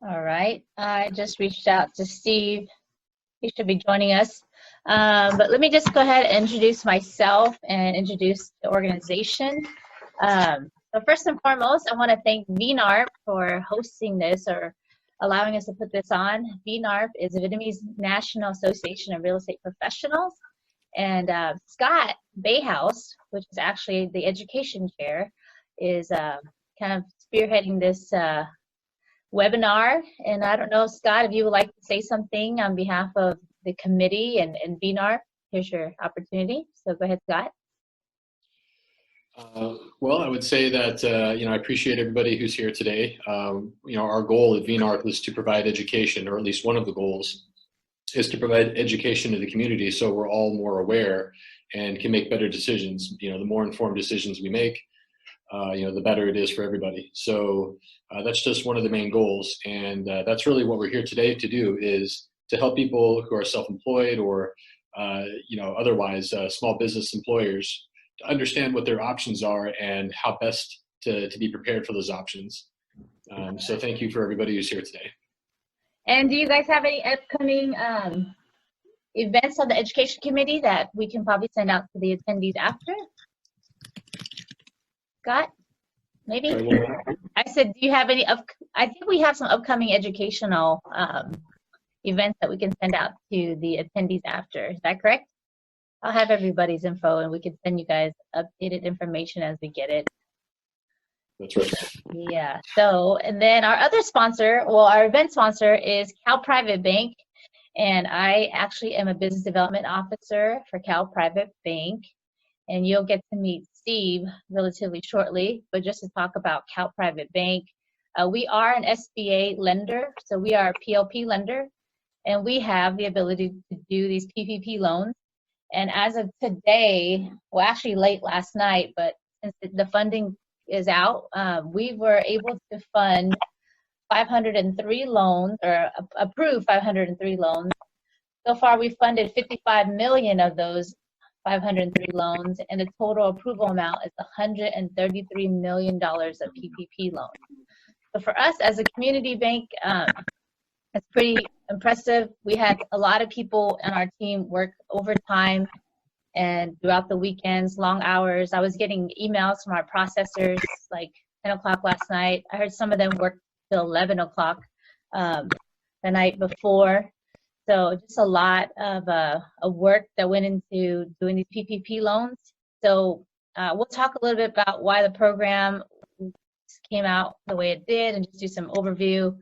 All right. I just reached out to Steve. He should be joining us. But let me just go ahead and introduce myself and introduce the organization. So first and foremost, I want to thank VNARP for hosting this or allowing us to put this on. VNARP is the Vietnamese National Association of Real Estate Professionals. And Scott Bayhouse, which is actually the education chair, is kind of spearheading this webinar. And I don't know, Scott, if you would like to say something on behalf of the committee and VNARP, here's your opportunity. So go ahead, Scott. Well, I would say that, I appreciate everybody who's here today. Our goal at VNARP is to provide education, or at least one of the goals is to provide education to the community so we're all more aware and can make better decisions. The more informed decisions we make, the better it is for everybody. So that's just one of the main goals. And that's really what we're here today to do, is to help people who are self-employed or, otherwise small business employers to understand what their options are and how best to be prepared for those options. So thank you for everybody who's here today. And do you guys have any upcoming events on the education committee that we can probably send out to the attendees after? Scott, maybe? I said, do you have any I think we have some upcoming educational events that we can send out to the attendees after. Is that correct? I'll have everybody's info and we can send you guys updated information as we get it. That's right. Yeah, so, and then our other sponsor, well, our event sponsor is Cal Private Bank. And I actually am a business development officer for Cal Private Bank. And you'll get to meet Steve relatively shortly. But just to talk about Cal Private Bank, we are an SBA lender. So we are a PLP lender. And we have the ability to do these PPP loans. And as of today, well, actually late last night, but since the funding is out, we were able to fund 503 loans, or approve 503 loans. So far, we've funded 55 million of those 503 loans, and the total approval amount is $133 million of PPP loans. So for us as a community bank, it's pretty impressive. We had a lot of people on our team work overtime and throughout the weekends, long hours. I was getting emails from our processors like 10 o'clock last night. I heard some of them worked till 11 o'clock the night before. So just a lot of work that went into doing these PPP loans. So we'll talk a little bit about why the program came out the way it did and just do some overview,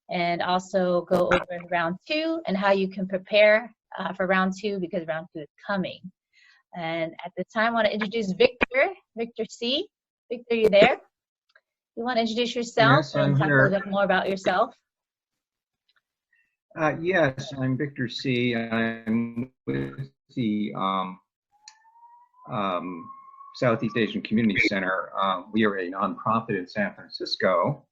and also go over round two and how you can prepare for round two, because round two is coming. And at this time, I want to introduce Victor C. Victor, you there? You want to introduce yourself? Yes, I'm talk here. a little bit more about yourself? Yes, I'm Victor C. I'm with the Southeast Asian Community Center. We are a nonprofit in San Francisco,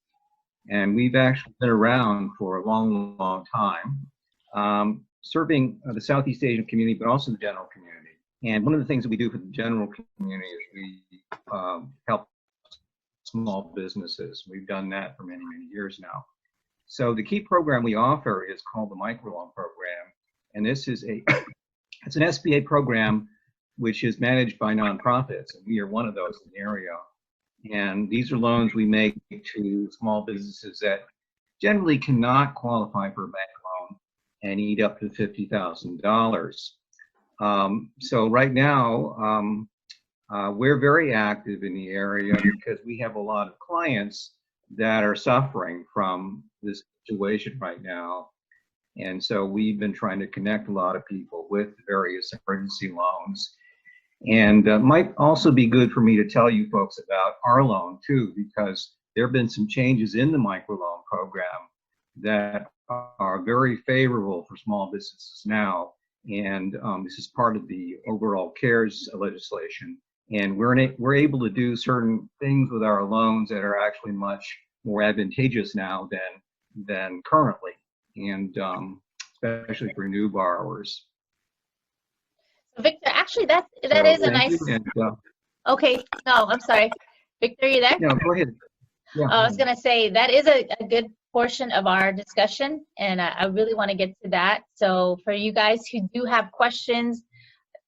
and we've actually been around for a long, long time, serving the Southeast Asian community, but also the general community. And one of the things that we do for the general community is we help small businesses. We've done that for many, many years now. So the key program we offer is called the Microloan Program. And this is it's an SBA program which is managed by nonprofits. And we are one of those in the area. And these are loans we make to small businesses that generally cannot qualify for a bank loan and need up to $50,000. So right now, we're very active in the area because we have a lot of clients that are suffering from this situation right now. And so we've been trying to connect a lot of people with various emergency loans. And might also be good for me to tell you folks about our loan too, because there have been some changes in the microloan program that are very favorable for small businesses now. And this is part of the overall CARES legislation. And we're able to do certain things with our loans that are actually much more advantageous now than currently, and especially for new borrowers. Victor, actually, that is a nice. And, okay, no, I'm sorry. Victor, are you there? No, go ahead. Yeah. I was going to say that is a good portion of our discussion, and I really want to get to that. So for you guys who do have questions,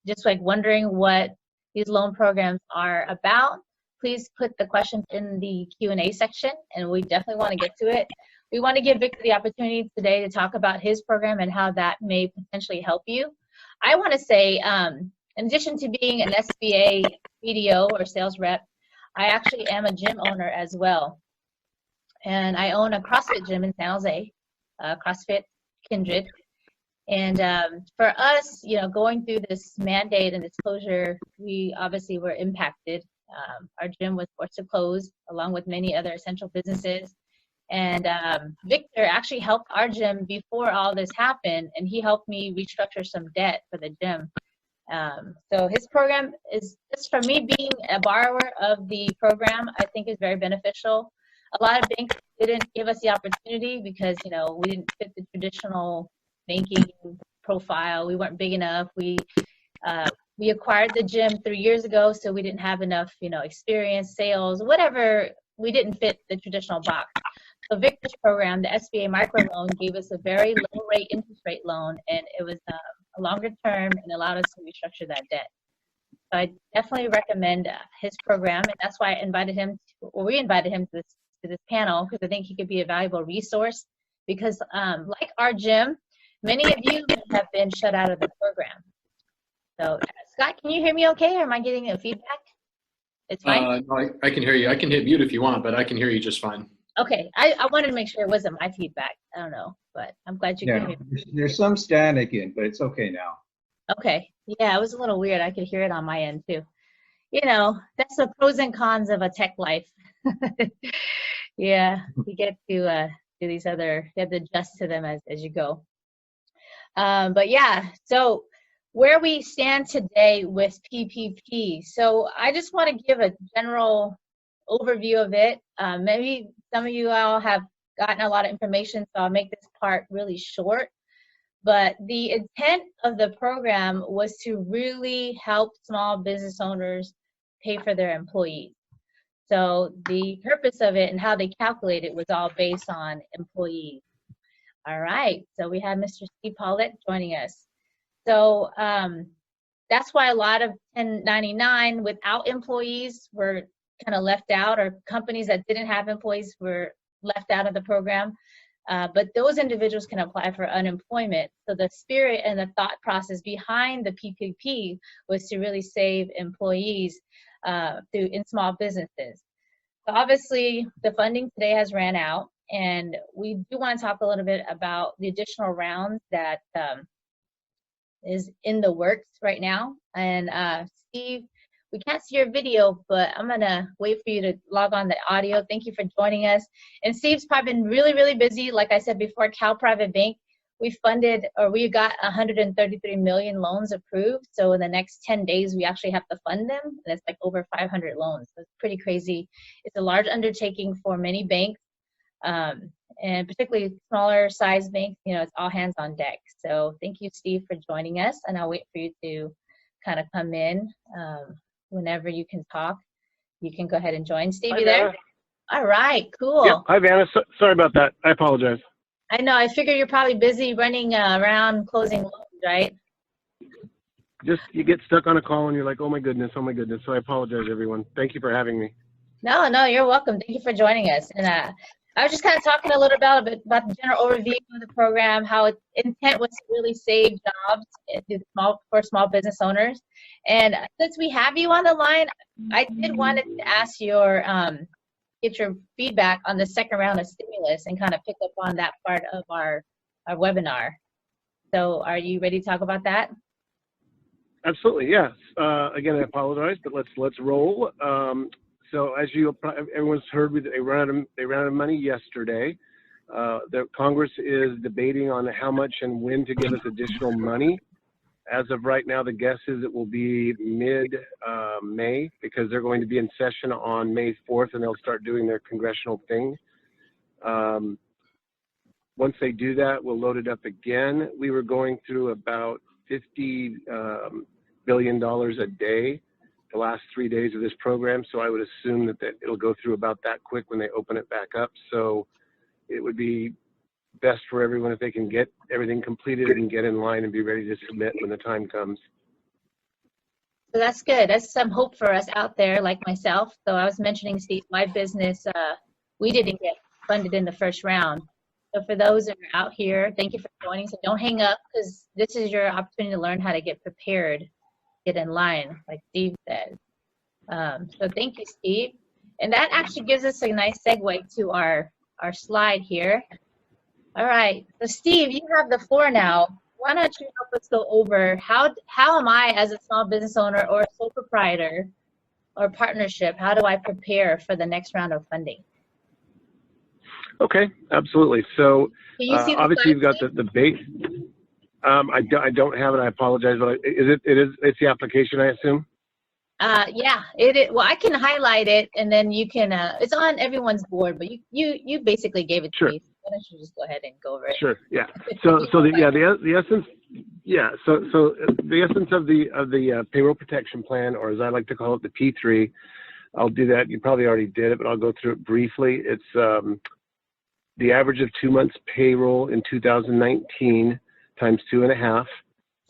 just like wondering what these loan programs are about, please put the questions in the Q&A section, and we definitely want to get to it. We want to give Victor the opportunity today to talk about his program and how that may potentially help you. I want to say, in addition to being an SBA BDO or sales rep, I actually am a gym owner as well. And I own a CrossFit gym in San Jose, CrossFit Kindred. And for us, you know, going through this mandate and this closure, we obviously were impacted. Our gym was forced to close along with many other essential businesses. And Victor actually helped our gym before all this happened, and he helped me restructure some debt for the gym. So his program is, just for me being a borrower of the program, I think is very beneficial. A lot of banks didn't give us the opportunity because, you know, we didn't fit the traditional banking profile. We weren't big enough. We acquired the gym 3 years ago, so we didn't have enough, you know, experience, sales, whatever. We didn't fit the traditional box. So Victor's program, the SBA microloan, gave us a very low rate interest rate loan, and it was a longer term and allowed us to restructure that debt. So I definitely recommend his program, and that's why I invited him, we invited him to this panel, because I think he could be a valuable resource. Because like our gym, many of you have been shut out of the program. So Scott, can you hear me okay, or am I getting a feedback? It's fine? No, I can hear you. I can hit mute if you want, but I can hear you just fine. Okay, I wanted to make sure it wasn't my feedback. I don't know, but I'm glad you can hear me. There's some static in, but it's okay now. Okay, yeah, it was a little weird. I could hear it on my end too. You know, that's the pros and cons of a tech life. Yeah, you get to do these other, you have to adjust to them as you go. But yeah, so where we stand today with PPP. So I just want to give a general overview of it. Maybe some of you all have gotten a lot of information, so I'll make this part really short. But the intent of the program was to really help small business owners pay for their employees. So the purpose of it and how they calculate it was all based on employees. All right, so we have Mr. Steve Pollett joining us. So that's why a lot of 1099 without employees were kind of left out, or companies that didn't have employees were left out of the program. But those individuals can apply for unemployment. So the spirit and the thought process behind the PPP was to really save employees in small businesses. So obviously the funding today has ran out, and we do want to talk a little bit about the additional rounds that is in the works right now. And Steve, we can't see your video, but I'm gonna wait for you to log on the audio. Thank you for joining us. And Steve's probably been really, really busy. Like I said before, Cal Private Bank, we got 133 million loans approved. So in the next 10 days, we actually have to fund them. And it's like over 500 loans. So it's pretty crazy. It's a large undertaking for many banks, and particularly smaller size banks. You know, it's all hands on deck. So thank you, Steve, for joining us. And I'll wait for you to kind of come in. Whenever you can talk, you can go ahead and join. Steve, you there? All right, cool. Yep. Hi, Vanna. Sorry about that. I apologize. I know. I figure you're probably busy running around closing loans, right? Just you get stuck on a call and you're like, oh my goodness. So I apologize, everyone. Thank you for having me. No, you're welcome. Thank you for joining us. And I was just kind of talking a little bit about the general overview of the program, how its intent was to really save jobs for small business owners. And since we have you on the line, I did want to ask get your feedback on the second round of stimulus and kind of pick up on that part of our webinar. So are you ready to talk about that? Absolutely, yes. Again, I apologize, but let's roll. So as everyone's heard, they ran out of money yesterday. The Congress is debating on how much and when to give us additional money. As of right now, the guess is it will be mid-May, because they're going to be in session on May 4th, and they'll start doing their congressional thing. Once they do that, we'll load it up again. We were going through about $50 billion a day the last 3 days of this program, so I would assume that it'll go through about that quick when they open it back up. So it would be best for everyone if they can get everything completed and get in line and be ready to submit when the time comes. So that's good. That's some hope for us out there, like myself. So I was mentioning, Steve, my business, we didn't get funded in the first round. So for those that are out here, thank you for joining. So don't hang up, because this is your opportunity to learn how to get prepared, get in line, like Steve said. So thank you, Steve. And that actually gives us a nice segue to our slide here. All right, so Steve, you have the floor now. Why don't you help us go over how am I, as a small business owner or a sole proprietor or partnership, how do I prepare for the next round of funding? Okay, absolutely. So Can you see the obviously slide, you've got the base. I don't have it. I apologize, but it's the application, I assume. Yeah, well, I can highlight it, and then you can. It's on everyone's board, but you basically gave it to Sure. me. So why don't you just go ahead and go over it? Sure. Yeah. So the essence. Yeah. So the essence of the payroll protection plan, or as I like to call it, the P3. I'll do that. You probably already did it, but I'll go through it briefly. It's the average of 2 months payroll in 2019 times 2.5.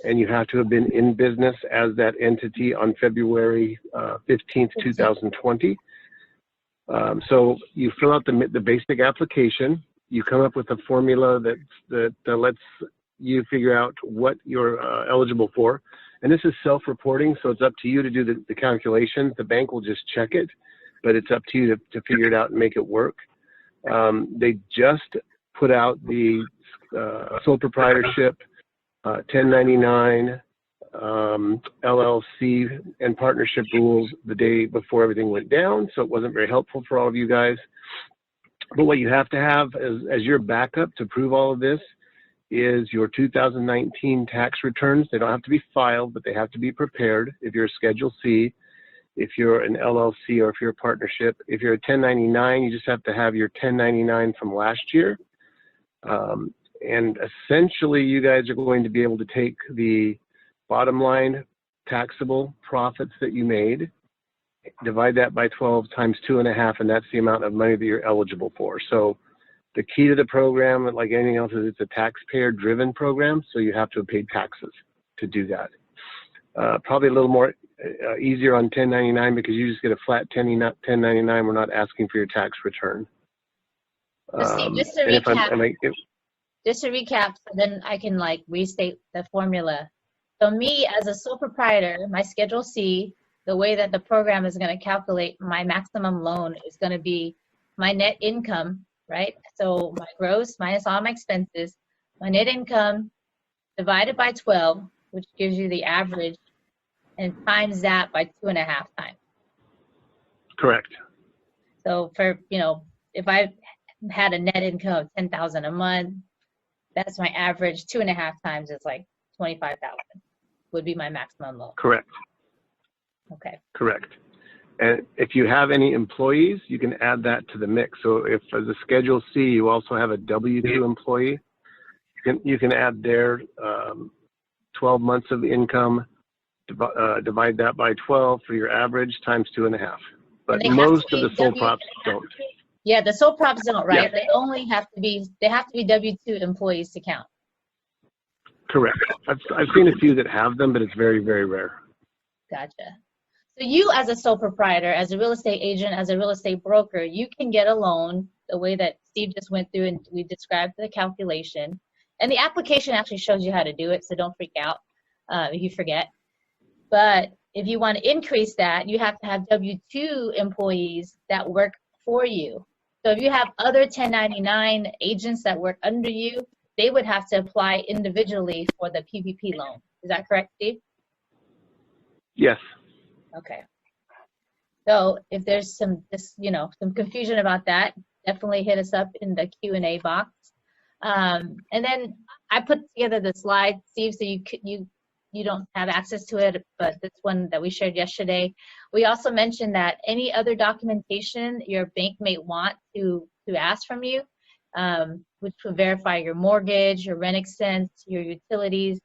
And you have to have been in business as that entity on February 15th, 2020. So you fill out the basic application. You come up with a formula that lets you figure out what you're eligible for. And this is self-reporting, so it's up to you to do the calculations. The bank will just check it, but it's up to you to figure it out and make it work. They just put out the sole proprietorship, 1099, LLC, and partnership rules the day before everything went down, so it wasn't very helpful for all of you guys. But what you have to have as your backup to prove all of this is your 2019 tax returns. They don't have to be filed, but they have to be prepared. If you're a Schedule C, if you're an LLC, or if you're a partnership. If you're a 1099, you just have to have your 1099 from last year. And essentially, you guys are going to be able to take the bottom line taxable profits that you made, divide that by 12 times 2.5, and that's the amount of money that you're eligible for. So the key to the program, like anything else, is it's a taxpayer-driven program, so you have to have paid taxes to do that. Probably a little more easier on 1099 because you just get a flat 1099. We're not asking for your tax return. Just to recap, so then I can like restate the formula. So me as a sole proprietor, my Schedule C, the way that the program is going to calculate my maximum loan is going to be my net income, right? So my gross minus all my expenses, my net income divided by 12, which gives you the average, and times that by 2.5 times. Correct. So for, if I had a net income of $10,000 a month, that's my average. 2.5 times is like 25,000 would be my maximum loan. Correct. Okay. Correct. And if you have any employees, you can add that to the mix. So if as a Schedule C, you also have a W-2 employee, you can add their 12 months of income, divide that by 12 for your average, times 2.5. But most of the sole props don't. Yeah, the sole props don't, right? Yeah. They only have to be W-2 employees to count. Correct. I've seen a few that have them, but it's very, very rare. Gotcha. So you as a sole proprietor, as a real estate agent, as a real estate broker, you can get a loan the way that Steve just went through and we described the calculation. And the application actually shows you how to do it, so don't freak out if you forget. But if you want to increase that, you have to have W-2 employees that work for you. So if you have other 1099 agents that work under you, they would have to apply individually for the PPP loan. Is that correct, Steve? Yes. Okay. So if there's some confusion about that, definitely hit us up in the Q&A box. And then I put together the slide, Steve, so you don't have access to it, but this one that we shared yesterday. We also mentioned that any other documentation your bank may want to ask from you, which will verify your mortgage, your rent expense, your utilities,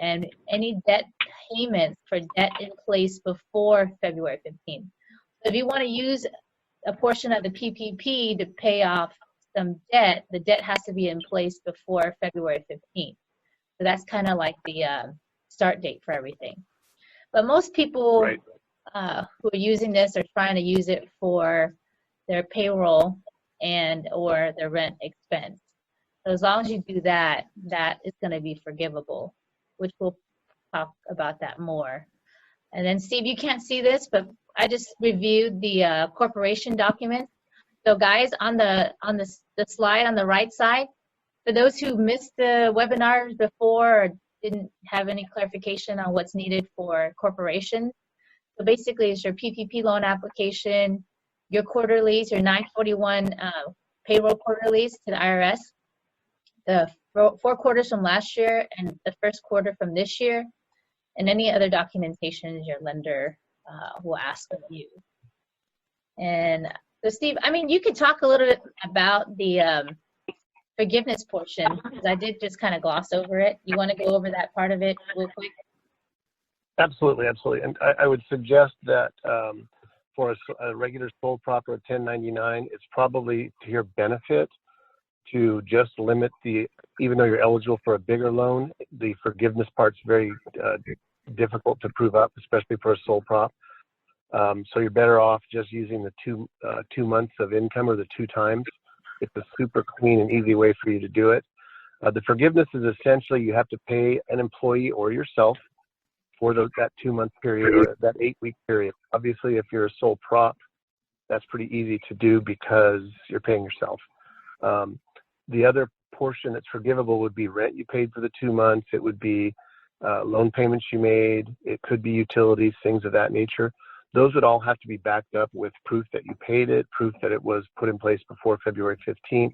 and any debt payments for debt in place before February 15th. So if you want to use a portion of the PPP to pay off some debt, the debt has to be in place before February 15th. So that's kind of like the start date for everything. But most people Right. who are using this are trying to use it for their payroll and or their rent expense. So as long as you do that, that is going to be forgivable, which we'll talk about that more. And then Steve, you can't see this, but I just reviewed the corporation document. So guys, on the slide on the right side, for those who missed the webinars before or didn't have any clarification on what's needed for corporations, so basically it's your PPP loan application, your quarterlies, your 941 payroll quarterlies to the IRS, the 4 quarters from last year and the 1st quarter from this year, and any other documentation your lender will ask of you. And so Steve, I mean, you could talk a little bit about the forgiveness portion, because I did just kind of gloss over it. You want to go over that part of it real quick? Absolutely, absolutely. And I would suggest that for a regular sole prop or 1099, it's probably to your benefit to just limit even though you're eligible for a bigger loan, the forgiveness part's very difficult to prove up, especially for a sole prop. So you're better off just using the 2 months of income or the 2 times. It's a super clean and easy way for you to do it. The forgiveness is essentially you have to pay an employee or yourself for that 2-month period or that 8-week period. Obviously, if you're a sole prop, that's pretty easy to do because you're paying yourself. The other portion that's forgivable would be rent you paid for the 2 months. It would be loan payments you made. It could be utilities, things of that nature. Those would all have to be backed up with proof that you paid it, proof that it was put in place before February 15th.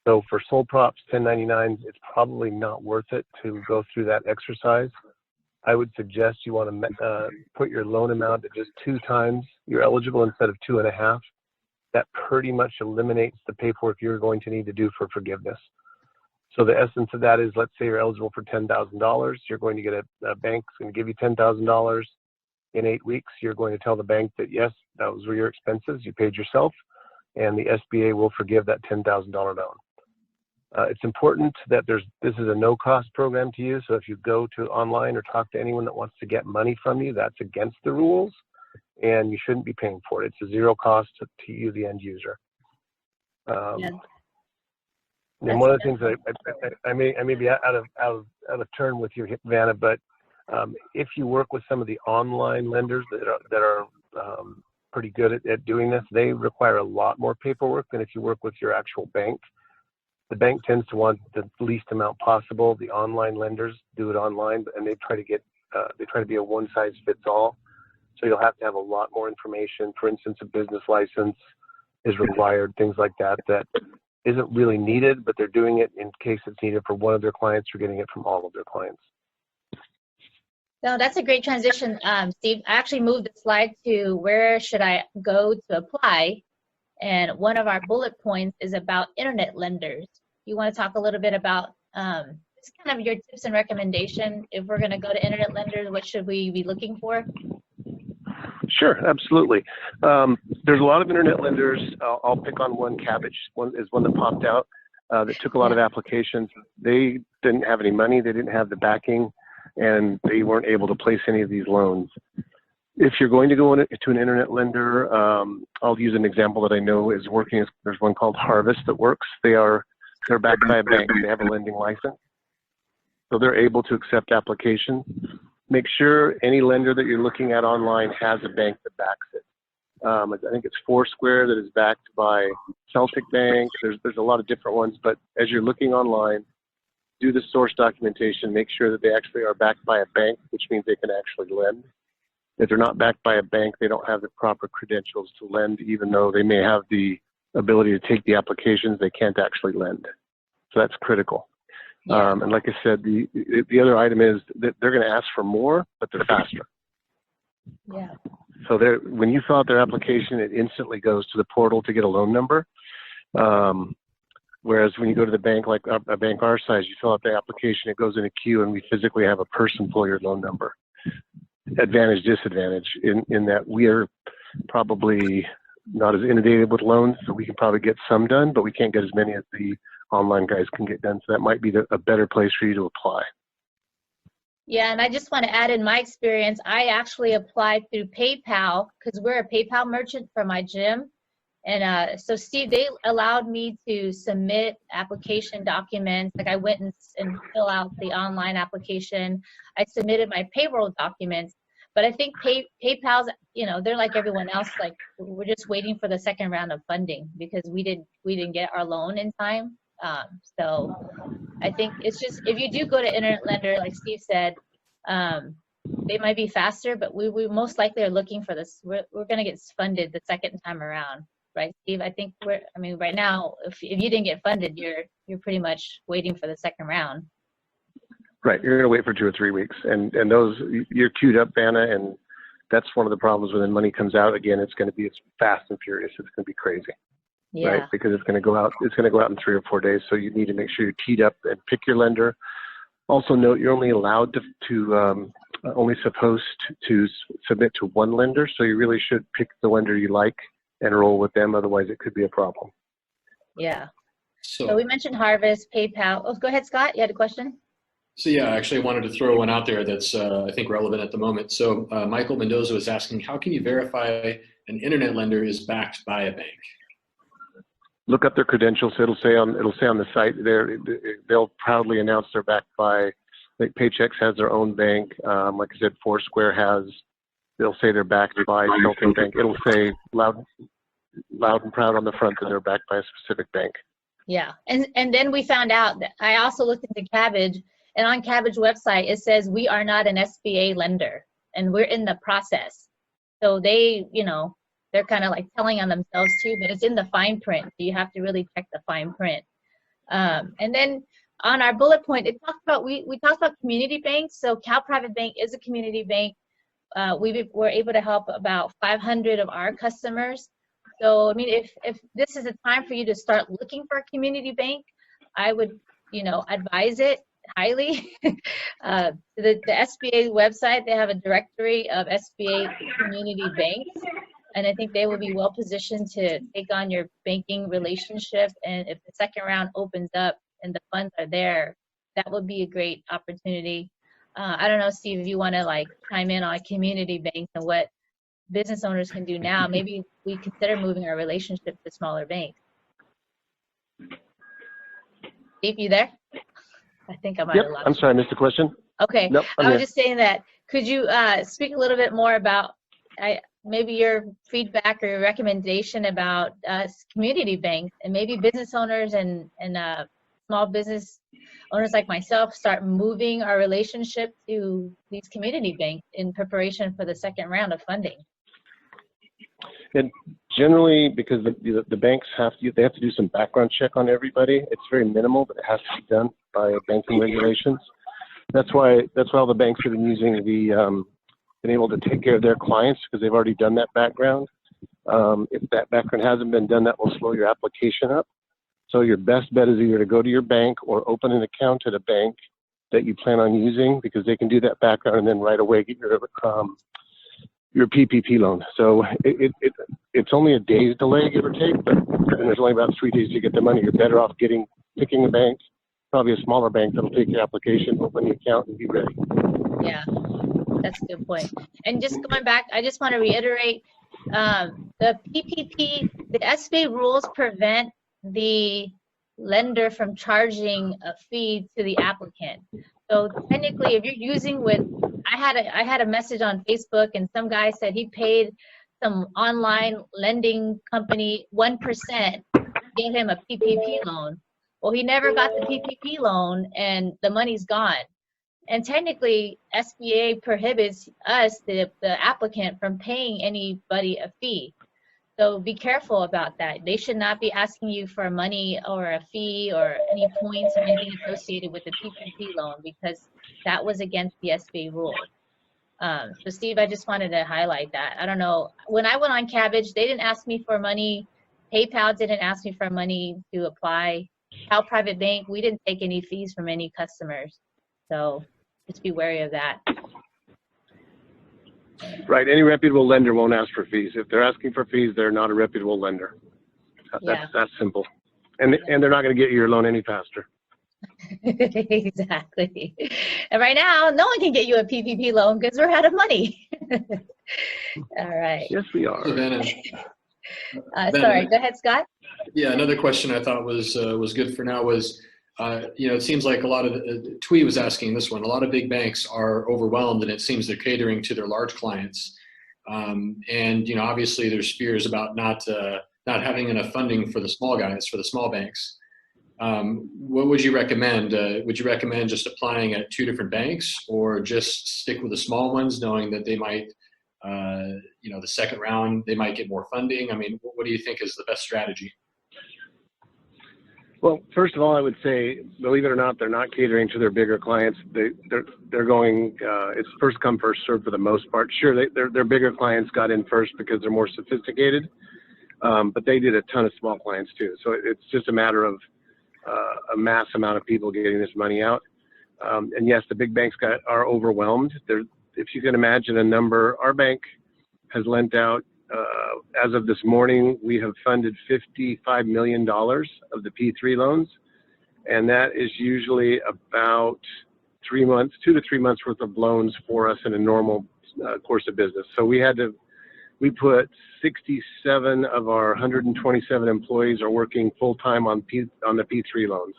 So for sole props, 1099s, it's probably not worth it to go through that exercise. I would suggest you want to put your loan amount at just 2 times you're eligible instead of 2.5. That pretty much eliminates the paperwork you're going to need to do for forgiveness. So the essence of that is, let's say you're eligible for $10,000. You're going to get a bank's going to give you $10,000. In 8 weeks, you're going to tell the bank that, yes, those were your expenses, you paid yourself, and the SBA will forgive that $10,000 loan. It's important that this is a no-cost program to you, so if you go to online or talk to anyone that wants to get money from you, that's against the rules, and you shouldn't be paying for it. It's a zero cost to you, the end user. Yeah. And one of the things that I may be out of turn with you, Vanna, but if you work with some of the online lenders that are pretty good at doing this, they require a lot more paperwork than if you work with your actual bank. The bank tends to want the least amount possible. The online lenders do it online, and they try to be a one-size-fits-all. So you'll have to have a lot more information. For instance, a business license is required, things like that isn't really needed, but they're doing it in case it's needed for one of their clients or getting it from all of their clients. No, that's a great transition, Steve. I actually moved the slide to where should I go to apply, and one of our bullet points is about internet lenders. You want to talk a little bit about just kind of your tips and recommendation if we're going to go to internet lenders, what should we be looking for? Sure, absolutely. There's a lot of internet lenders. I'll pick on one. Cabbage is one that popped out that took a lot of applications. They didn't have any money. They didn't have the backing, and they weren't able to place any of these loans. If you're going to go to an internet lender, I'll use an example that I know is working. There's one called Harvest that works. They're backed by a bank. They have a lending license, so they're able to accept applications. Make sure any lender that you're looking at online has a bank that backs it. I think it's Foursquare that is backed by Celtic Bank. There's a lot of different ones, but as you're looking online, do the source documentation. Make sure that they actually are backed by a bank, which means they can actually lend. If they're not backed by a bank, they don't have the proper credentials to lend, even though they may have the ability to take the applications, they can't actually lend. So that's critical. Yeah. And like I said, the other item is that they're going to ask for more, but they're faster. Yeah. So when you fill out their application, it instantly goes to the portal to get a loan number. Whereas when you go to the bank, like a bank our size, you fill out the application, it goes in a queue, and we physically have a person pull your loan number. Advantage, disadvantage in that we are probably not as inundated with loans, so we can probably get some done, but we can't get as many as the online guys can get done. So that might be a better place for you to apply. Yeah, and I just want to add in my experience, I actually applied through PayPal because we're a PayPal merchant for my gym. And so Steve, they allowed me to submit application documents. Like I went and fill out the online application. I submitted my payroll documents. But I think PayPal's, you know, they're like everyone else. Like we're just waiting for the second round of funding because we didn't get our loan in time. So I think it's just, if you do go to internet lender, like Steve said, they might be faster, but we most likely are looking for this. We're going to get funded the second time around, right, Steve? I think right now, if you didn't get funded, you're pretty much waiting for the second round. Right, you're going to wait for 2 or 3 weeks, and those, you're queued up, Vanna, and that's one of the problems when the money comes out. Again, it's fast and furious. It's going to be crazy. Yeah. Right? Because it's going to go out. It's going to go out in 3 or 4 days. So you need to make sure you're teed up and pick your lender. Also note you're only allowed only supposed to submit to one lender. So you really should pick the lender you like and roll with them. Otherwise, it could be a problem. Yeah. So we mentioned Harvest, PayPal. Oh, go ahead, Scott. You had a question? So yeah, actually I wanted to throw one out there that's I think relevant at the moment. So Michael Mendoza was asking, how can you verify an internet lender is backed by a bank? Look up their credentials. It'll say on the site there. They'll proudly announce they're backed by. Like Paychex has their own bank. Like I said, Foursquare they'll say they're backed by something bank. It'll say loud and proud on the front that they're backed by a specific bank. Yeah, and then we found out that I also looked into Cabbage, and on Cabbage website it says we are not an SBA lender, and we're in the process. So they, they're kind of like telling on themselves too, but it's in the fine print. So you have to really check the fine print. And then on our bullet point, it talked about we talked about community banks. So Cal Private Bank is a community bank. We were able to help about 500 of our customers. So I mean, if this is a time for you to start looking for a community bank, I would advise it highly. The SBA website, they have a directory of SBA community banks, and I think they will be well positioned to take on your banking relationship. And if the second round opens up and the funds are there, that would be a great opportunity. I don't know, Steve, if you want to chime in on community banks and what business owners can do now. Maybe we consider moving our relationship to smaller banks. Steve, you there? I think I might have lost I'm sorry, I missed the question. Okay. Nope, I was just saying that, could you speak a little bit more about maybe your feedback or your recommendation about community banks, and maybe business owners and small business owners like myself start moving our relationship to these community banks in preparation for the second round of funding? And generally, because the banks have to do some background check on everybody. It's very minimal, but it has to be done by banking regulations. That's why all the banks have been using been able to take care of their clients because they've already done that background. If that background hasn't been done, that will slow your application up. So your best bet is either to go to your bank or open an account at a bank that you plan on using, because they can do that background and then right away get your PPP loan. So it's only a day's delay, give or take, but there's only about 3 days to get the money. You're better off picking a bank, probably a smaller bank that'll take your application, open the account, and be ready. Yeah, that's a good point. And just going back, I just want to reiterate, the PPP, the SBA rules prevent the lender from charging a fee to the applicant. So technically, if you're using I had a message on Facebook, and some guy said he paid some online lending company 1%, gave him a PPP loan. Well, he never got the PPP loan, and the money's gone. And technically, SBA prohibits us, the applicant, from paying anybody a fee. So be careful about that. They should not be asking you for money or a fee or any points or anything associated with the PPP loan, because that was against the SBA rule. So Steve, I just wanted to highlight that. I don't know, when I went on Cabbage, they didn't ask me for money. PayPal didn't ask me for money to apply. Cal Private Bank, we didn't take any fees from any customers. So just be wary of that. Right. Any reputable lender won't ask for fees. If they're asking for fees, they're not a reputable lender. Yeah. That's simple. And they're not going to get you your loan any faster. Exactly. And right now, no one can get you a PPP loan because we're out of money. All right. Yes, we are. So Vanna, Sorry, go ahead, Scott. yeah, another question I thought was good for now was, it seems like a lot of Twee was asking this one. A lot of big banks are overwhelmed, and it seems they're catering to their large clients. And obviously, there's fears about not having enough funding for the small guys, for the small banks. What would you recommend? Would you recommend just applying at 2 different banks, or just stick with the small ones, knowing that they might, the second round, they might get more funding? I mean, what do you think is the best strategy? Well, first of all, I would say, believe it or not, they're not catering to their bigger clients. They're going, it's first come, first served for the most part. Sure, their bigger clients got in first because they're more sophisticated, but they did a ton of small clients too. So it's just a matter of a mass amount of people getting this money out. And yes, the big banks are overwhelmed. If you can imagine a number, our bank has lent out, as of this morning, we have funded $55 million of the P3 loans. And that is usually about 3 months, 2 to 3 months worth of loans for us in a normal course of business. So we put 67 of our 127 employees are working full-time on the P3 loans.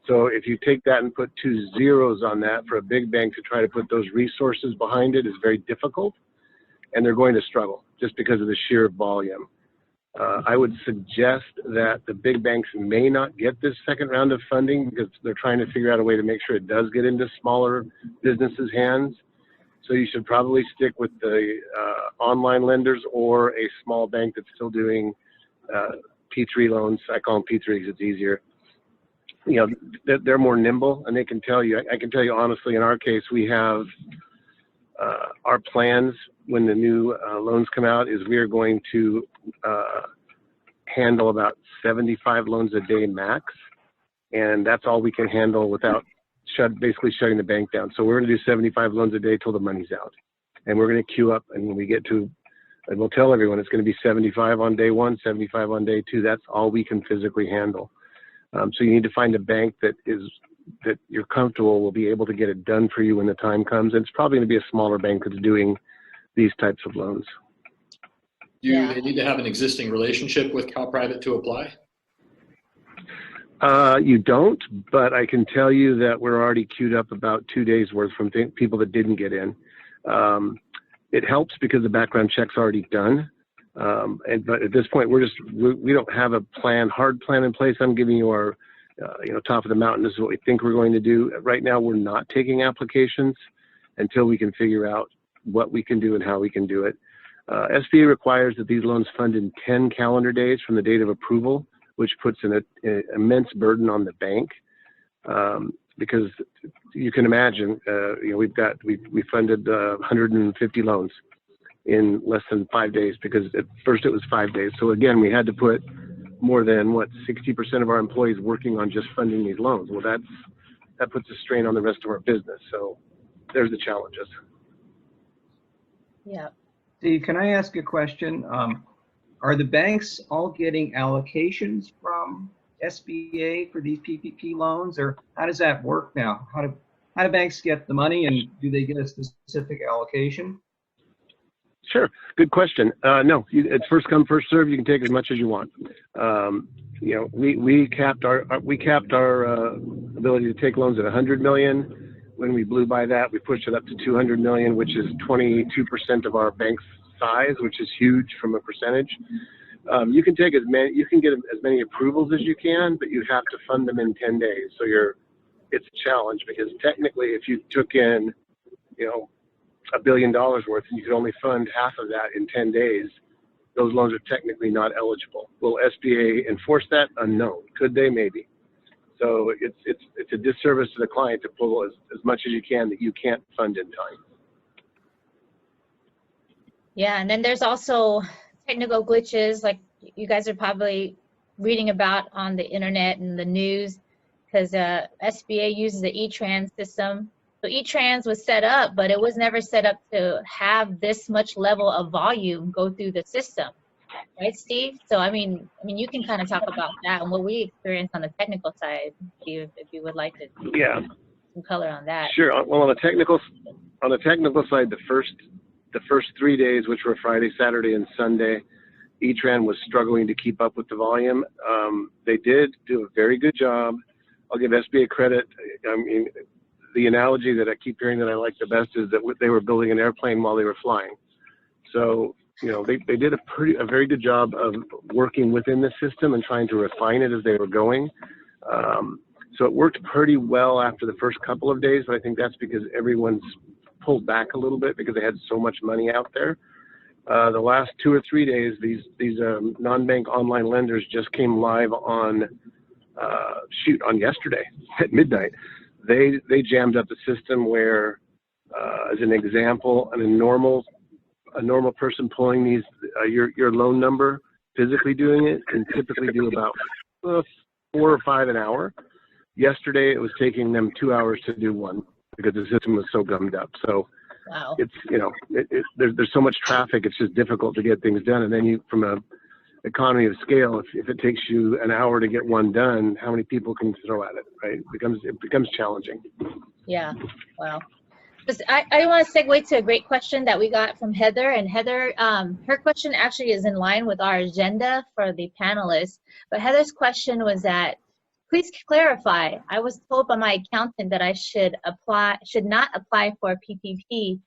So if you take that and put 2 zeros on that, for a big bank to try to put those resources behind it is very difficult, and they're going to struggle just because of the sheer volume. I would suggest that the big banks may not get this second round of funding because they're trying to figure out a way to make sure it does get into smaller businesses' hands. So you should probably stick with the online lenders or a small bank that's still doing P3 loans. I call them P3 because it's easier. They're more nimble, and they can tell you. I can tell you honestly, in our case, we have our plans when the new loans come out is we are going to handle about 75 loans a day max, and that's all we can handle without basically shutting the bank down. So we're going to do 75 loans a day till the money's out, and we're going to queue up, and when we get to, and we'll tell everyone it's going to be 75 on day 1, 75 on day 2. That's all we can physically handle. So you need to find a bank that you're comfortable will be able to get it done for you when the time comes. And it's probably going to be a smaller bank that's doing these types of loans. Do they need to have an existing relationship with CalPrivate to apply? You don't, but I can tell you that we're already queued up about 2 days worth from people that didn't get in. It helps because the background check's already done. But at this point, we don't have a hard plan in place. I'm giving you our, top of the mountain. This is what we think we're going to do. Right now, we're not taking applications until we can figure out what we can do and how we can do it. SBA requires that these loans fund in 10 calendar days from the date of approval, which puts an immense burden on the bank. Because you can imagine, we funded 150 loans in less than 5 days, because at first it was 5 days. So again, we had to put more than 60% of our employees working on just funding these loans. Well, that puts a strain on the rest of our business. So there's the challenges. Yeah. Steve, can I ask a question? Are the banks all getting allocations from SBA for these PPP loans, or how does that work now? How do banks get the money, and do they get a specific allocation? Sure. Good question. No, it's first come, first serve. You can take as much as you want. We capped our ability to take loans at 100 million. When we blew by that, we pushed it up to 200 million, which is 22% of our bank's size, which is huge from a percentage. You can take you can get as many approvals as you can, but you have to fund them in 10 days. So it's a challenge, because technically, if you took in, $1 billion worth, and you could only fund half of that in 10 days, those loans are technically not eligible. Will SBA enforce that? Unknown. Could they? Maybe. So it's a disservice to the client to pull as much as you can that you can't fund in time. Yeah, and then there's also technical glitches, like you guys are probably reading about on the internet and the news, because SBA uses the E-Trans system, So E-Trans was set up, but it was never set up to have this much level of volume go through the system, right, Steve? So I mean, you can kind of talk about that and what we experienced on the technical side, Steve, if you would like to. Yeah. Some color on that. Sure. Well, on the technical side, the first 3 days, which were Friday, Saturday, and Sunday, E-Tran was struggling to keep up with the volume. They did do a very good job. I'll give SBA credit. I mean, the analogy that I keep hearing that I like the best is that they were building an airplane while they were flying. So, you know, they did a very good job of working within the system and trying to refine it as they were going. So it worked pretty well after the first couple of days, but I think that's because everyone's pulled back a little bit because they had so much money out there. The last 2 or 3 days, these non-bank online lenders just came live on yesterday at midnight. They jammed up the system where, as an example, a normal person pulling these your loan number, physically doing it, can typically do about 4 or 5 an hour. Yesterday, it was taking them 2 hours to do one because the system was so gummed up. So wow. It's, you know, there's so much traffic, it's just difficult to get things done. And then you, from a economy of scale, if it takes you an hour to get one done, how many people can throw at it, right? It becomes challenging. Yeah, wow. I want to segue to a great question that we got from Heather. And Heather, her question actually is in line with our agenda for the panelists. But Heather's question was that, please clarify, I was told by my accountant that I should not apply for PPP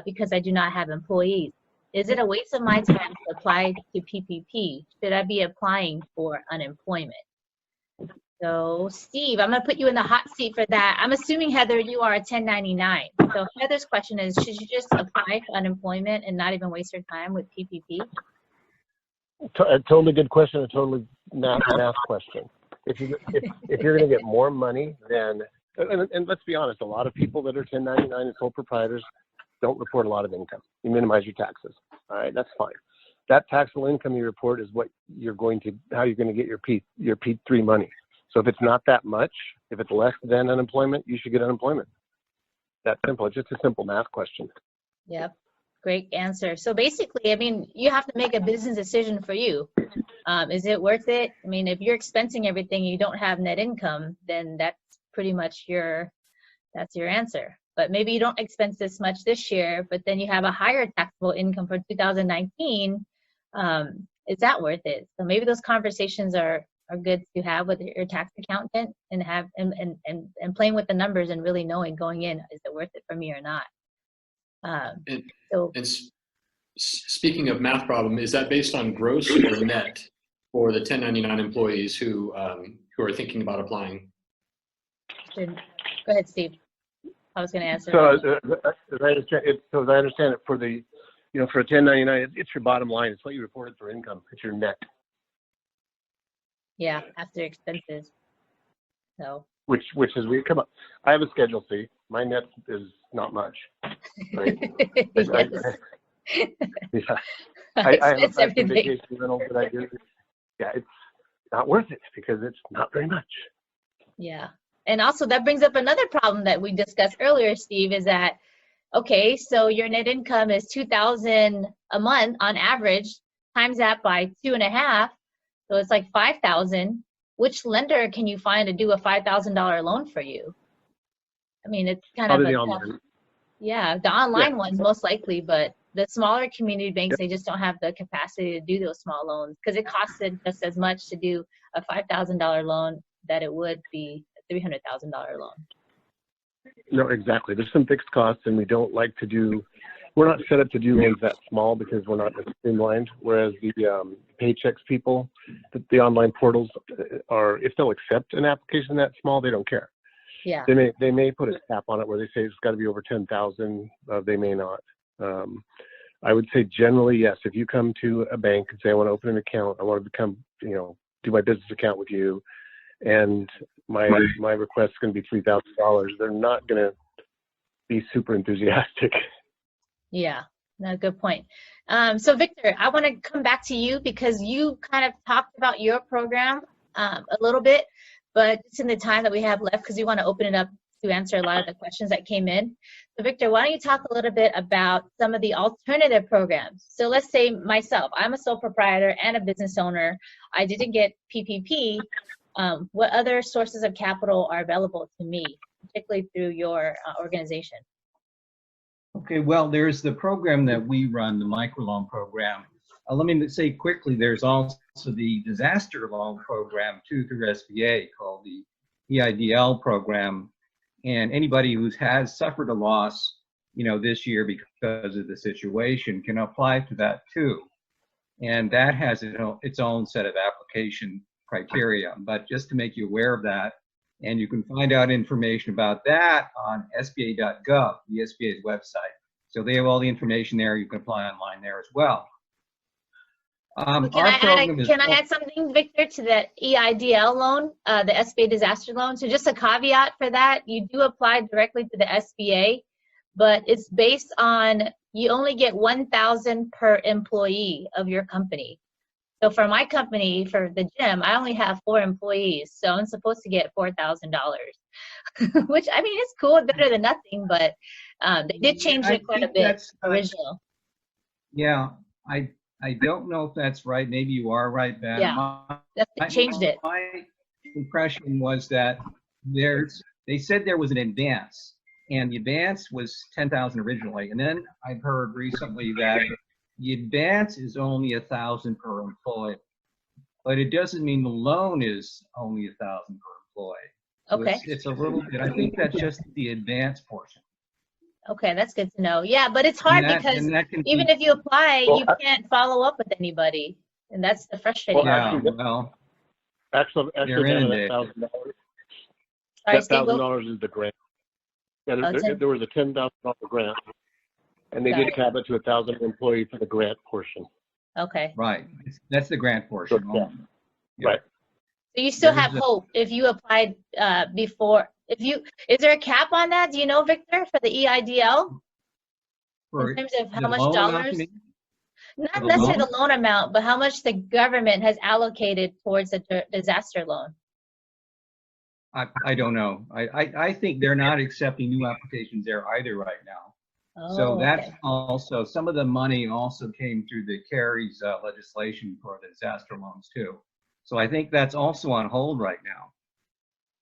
because I do not have employees. Is it a waste of my time to apply to PPP? Should I be applying for unemployment? So Steve, I'm gonna put you in the hot seat for that. I'm assuming, Heather, you are a 1099. So Heather's question is, should you just apply for unemployment and not even waste your time with PPP? A totally good question, a totally math question. If you're going to get more money than, and let's be honest, a lot of people that are 1099 and sole proprietors don't report a lot of income. You minimize your taxes. All right, that's fine. That taxable income you report is what how you're going to get your P3 money. So if it's not that much, if it's less than unemployment, you should get unemployment. That simple. It's just a simple math question. Yep. Great answer. So basically, I mean, you have to make a business decision for you. Is it worth it? I mean, if you're expensing everything, you don't have net income, then that's pretty much that's your answer. But maybe you don't expense this much this year, but then you have a higher taxable income for 2019. Is that worth it? So maybe those conversations are good to have with your tax accountant and have and playing with the numbers and really knowing going in, is it worth it for me or not? Speaking of math problem, is that based on gross or net for the 1099 employees who are thinking about applying? Go ahead, Steve. I was going to answer. So as I understand it, for the, you know, for a 1099, it's your bottom line. It's what you reported for income. It's your net. Yeah, after expenses. So. Which is we come up. I have a Schedule C. My net is not much. Right? I have some vacation rentals that I do. Yeah, it's not worth it because it's not very much. Yeah. And also that brings up another problem that we discussed earlier, Steve, is that, okay, so your net income is $2,000 a month on average, times that by 2.5, so it's like $5,000. Which lender can you find to do a $5,000 loan for you? I mean, it's kind of the online. Yeah, the online ones most likely, but the smaller community banks, they just don't have the capacity to do those small loans because it costs just as much to do a $5,000 loan that it would be a $300,000 loan. No, exactly. There's some fixed costs, and we're not set up to do loans that small because we're not streamlined. Whereas the Paychex people, the online portals are, if they'll accept an application that small, they don't care. Yeah. They may put a cap on it where they say it's got to be over 10,000. They may not. I would say generally yes. If you come to a bank and say I want to open an account, I want to become, do my business account with you, and my request is going to be $3,000, they're not going to be super enthusiastic. Yeah, no, good point. So Victor, I want to come back to you because you kind of talked about your program a little bit, but it's in the time that we have left because we want to open it up to answer a lot of the questions that came in. So Victor, why don't you talk a little bit about some of the alternative programs? So let's say myself, I'm a sole proprietor and a business owner. I didn't get PPP. What other sources of capital are available to me, particularly through your organization? Okay, well, there's the program that we run, the microloan program. Let me say quickly, there's also the disaster loan program too through SBA called the EIDL program. And anybody who has suffered a loss, this year because of the situation can apply to that too. And that has its own set of application criteria. But just to make you aware of that, and you can find out information about that on sba.gov, the SBA's website. So they have all the information there. You can apply online there as well. Can I add something, Victor, to the EIDL loan, the SBA Disaster Loan? So just a caveat for that, you do apply directly to the SBA, but it's based on, you only get $1,000 per employee of your company. So for my company, for the gym, I only have 4 employees, so I'm supposed to get $4,000, which, I mean, it's cool, better than nothing, but they did change it quite a bit, original. Yeah, I don't know if that's right. Maybe you are right, Vanna. Yeah, they changed it. My impression was that they said there was an advance, and the advance was $10,000 originally, and then I've heard recently that the advance is only $1,000 per employee, but it doesn't mean the loan is only $1,000 per employee. So Okay. It's a little bit. I think that's just the advance portion. Okay, that's good to know. Yeah, but it's hard because even if you apply, you can't follow up with anybody, and that's the frustrating part. Actually, that $1,000. That $1,000 is the grant. Yeah, there was a $10,000 grant, and they did cap it to 1,000 employees for the grant portion. Okay. Right. That's the grant portion. So, yeah. Right. So you still have hope if you applied before. Is there a cap on that? Do you know, Victor, for the EIDL? In terms of how much dollars? Not necessarily the loan amount, but how much the government has allocated towards the disaster loan. I don't know. I think they're not accepting new applications there either right now. Oh, so that's okay. also, some of the money also came through the CARES legislation for the disaster loans too. So I think that's also on hold right now.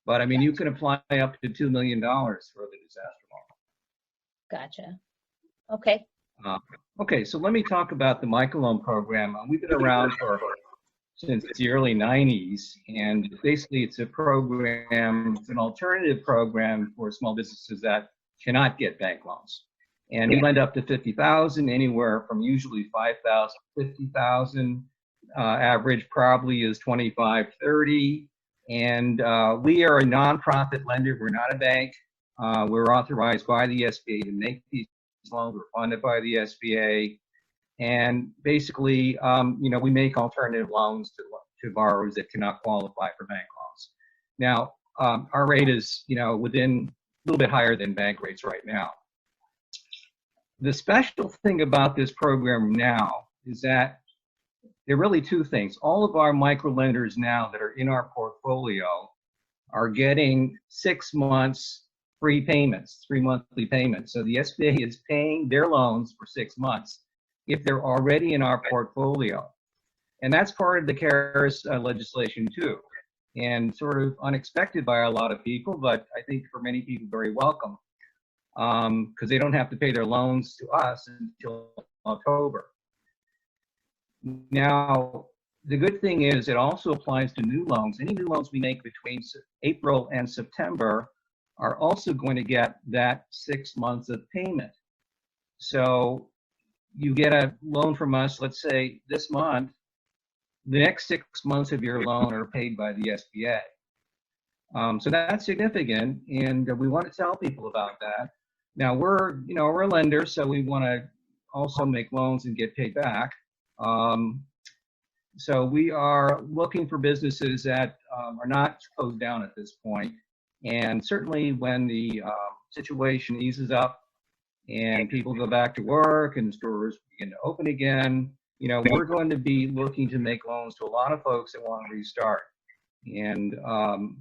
But I mean, you can apply up to $2 million for the disaster loan. Gotcha. Okay. Okay, so let me talk about the microloan program. We've been around since the early 90s, and basically it's a program, it's an alternative program for small businesses that cannot get bank loans. And we lend up to $50,000, anywhere from usually $5,000, $50,000. Average probably is $25,000, $30,000. And we are a nonprofit lender. We're not a bank. We're authorized by the SBA to make these loans. We're funded by the SBA. And basically, we make alternative loans to borrowers that cannot qualify for bank loans. Now, our rate is, within a little bit higher than bank rates right now. The special thing about this program now is that there are really 2 things. All of our micro lenders now that are in our portfolio are getting 6 months free payments, 3 monthly payments. So the SBA is paying their loans for 6 months if they're already in our portfolio. And that's part of the CARES legislation too. And sort of unexpected by a lot of people, but I think for many people very welcome, because they don't have to pay their loans to us until October. Now, the good thing is it also applies to new loans. Any new loans we make between April and September are also going to get that 6 months of payment. So you get a loan from us, let's say this month, the next 6 months of your loan are paid by the SBA. So that's significant, and we want to tell people about that. Now we're a lender, so we want to also make loans and get paid back. So we are looking for businesses that are not closed down at this point. And certainly when the situation eases up and people go back to work and stores begin to open again, we're going to be looking to make loans to a lot of folks that want to restart. And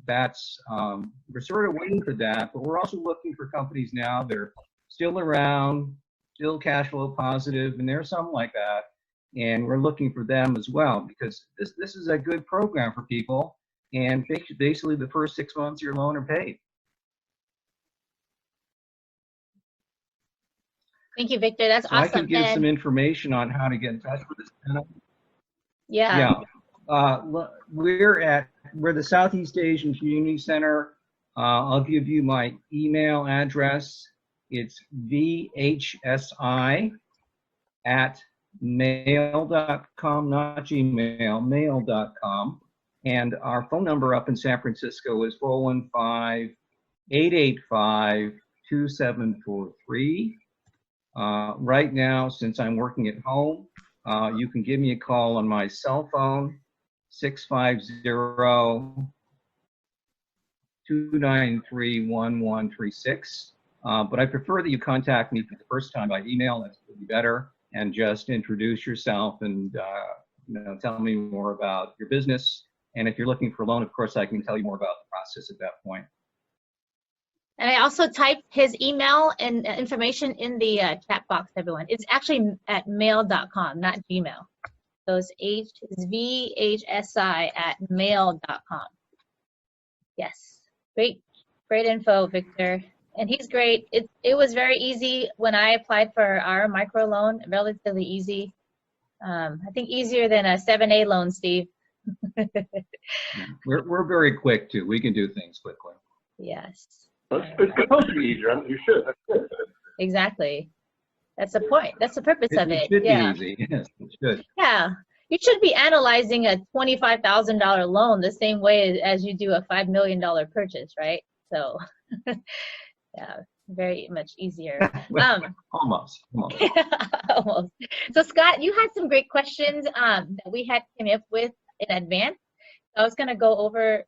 we're sort of waiting for that, but we're also looking for companies now that are still around, still cash flow positive, and there are some like that. And we're looking for them as well, because this is a good program for people. And basically the first 6 months of your loan are paid. Thank you, Victor. That's So awesome. I can give some information on how to get in touch with us. Yeah. We're the Southeast Asian Community Center. I'll give you my email address. It's vhsi@mail.com, not Gmail, mail.com. And our phone number up in San Francisco is 415-885-2743. Right now, since I'm working at home, you can give me a call on my cell phone, 650-293-1136. But I prefer that you contact me for the first time by email. That's would be better. And just introduce yourself and tell me more about your business. And if you're looking for a loan, of course, I can tell you more about the process at that point. And I also typed his email and information in the chat box, everyone. It's actually at mail.com, not Gmail. So it's vhsi@mail.com. Yes, great info, Victor. And he's great. It was very easy when I applied for our micro loan, relatively easy. I think easier than a 7A loan, Steve. We're very quick too. We can do things quickly. Yes. It's supposed to be easier. I mean, you should. That's good. Exactly. That's the point. That's the purpose of it. It should be easy. Yes, it should. Yeah. You should be analyzing a $25,000 loan the same way as you do a $5 million purchase, right? So, yeah, very much easier. Almost. Almost. So, Scott, you had some great questions that we had came up with in advance. I was going to go over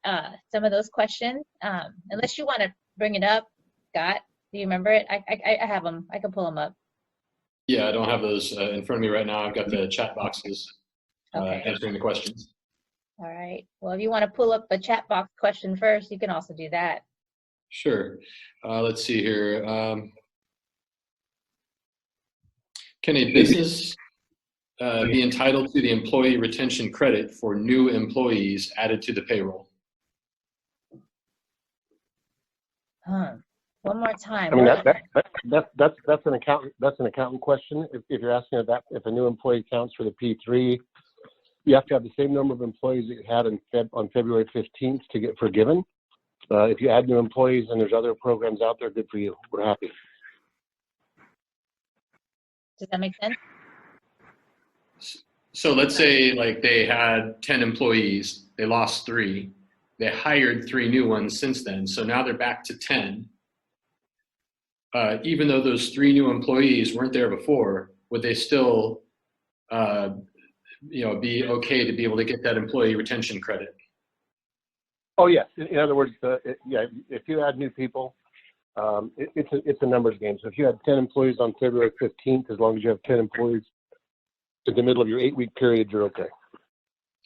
some of those questions. Unless you want to bring it up, Scott, do you remember it? I have them. I can pull them up. Yeah, I don't have those in front of me right now. I've got the chat boxes answering the questions. All right. Well, if you want to pull up the chat box question first, you can also do that. Sure. Let's see here. Can a business be entitled to the employee retention credit for new employees added to the payroll? One more time. I mean, that's an accountant question. If you're asking if a new employee counts for the P3, you have to have the same number of employees that you had on February 15th to get forgiven. If you add new employees and there's other programs out there, good for you. We're happy. Does that make sense? So let's say like they had 10 employees, they lost 3, they hired 3 new ones since then. So now they're back to 10. Even though those 3 new employees weren't there before, would they still, be okay to be able to get that employee retention credit? Oh yes. In other words, if you add new people, it's a numbers game. So if you had 10 employees on February 15th, as long as you have 10 employees in the middle of your 8-week period, you're okay.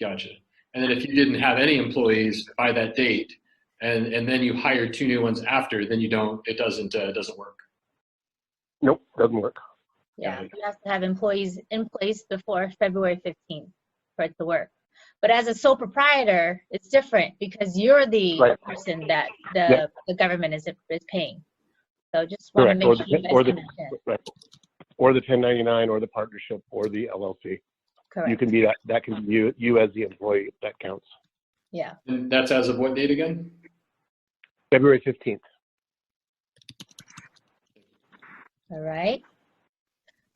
Gotcha. And then if you didn't have any employees by that date, and then you hired 2 new ones after, then it doesn't work. Nope, doesn't work. Yeah, you have to have employees in place before February 15th for it to work. But as a sole proprietor, it's different because you're the person that the government is paying. So just want to make sure you guys understand. Right. Or the 1099 or the partnership or the LLC. Correct. You can be that can be you as the employee. That counts. Yeah. And that's as of what date again? February 15th. All right.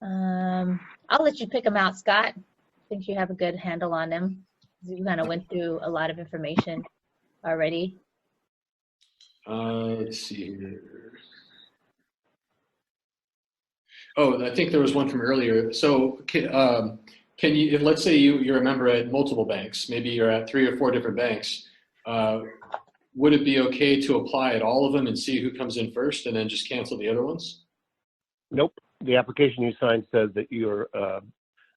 I'll let you pick them out, Scott. I think you have a good handle on them. You kind of went through a lot of information already. Let's see here. Oh, I think there was one from earlier. So can you, let's say you're a member at multiple banks, maybe you're at 3 or 4 different banks, would it be okay to apply at all of them and see who comes in first and then just cancel the other ones? Nope. The application you signed says that you're